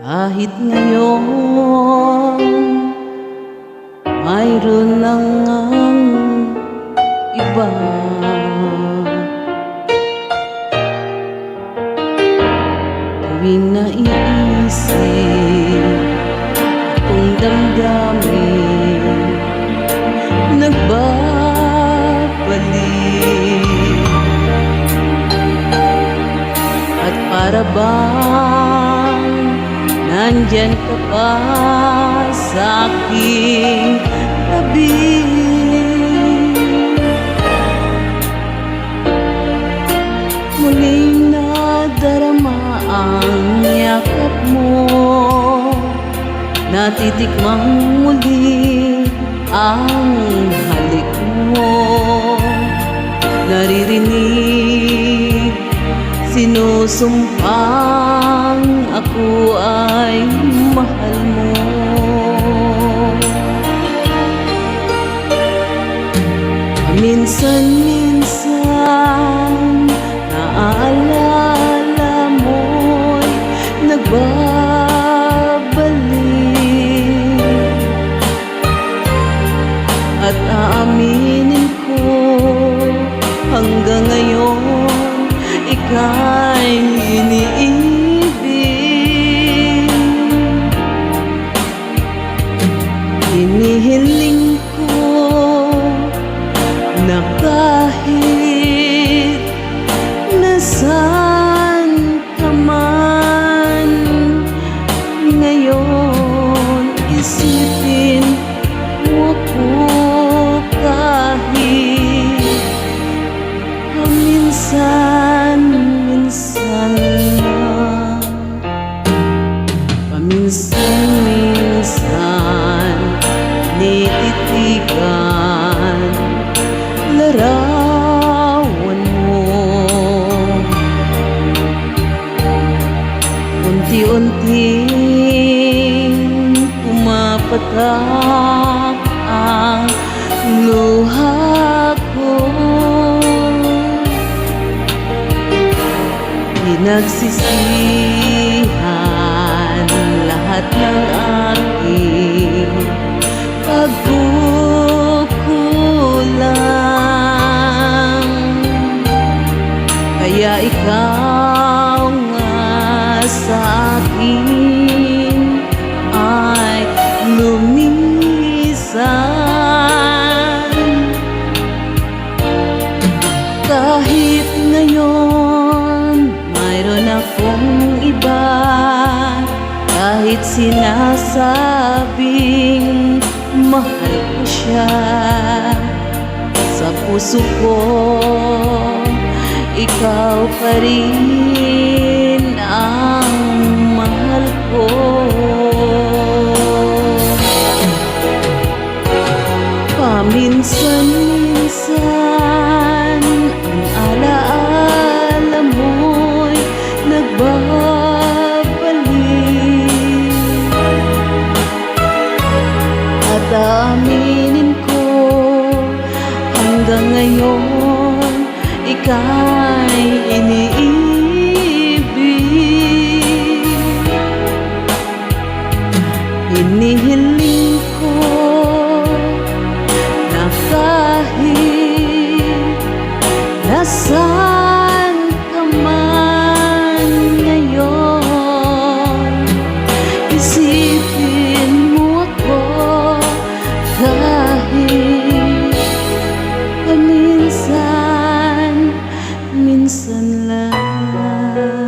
Kahit ngayon mayroon na ngang iba, tuwing naiisip itong damdamin, nagbabalik. At para bang nandyan ka pa sa aking tabi, muling nadarama ang yakap mo, natitikmang muli ang halik mo, naririnig sinusumpang ako ay mahal mo. Minsan-minsan naaalala mo'y nagbabalik, at aaminin ko hanggang ngayon ika'y iniibig. Hinihiling ko na kahit nasaan ka man ngayon, isipin mo ko kahit paminsan-minsan lang. Paminsan-minsan nititigan larawan mo, unti-unting pumapatak ang luha ko. Pinagsisihan lahat ng aking pagkukulang, kaya ikaw nga sa akin ay lumisan. Kahit ngayon mayroon akong iba, kahit sinasabing mahal ko siya, sa puso ko ikaw pa rin ang mahal ko. Paminsan-minsan ang alaala mo'y nagbabalik, at aminin ko hanggang ngayon ika'y iniibig. Hinihiling ko na kahit nasaan ka man ngayon, isipin mo ako kahit paminsan-minsan lang.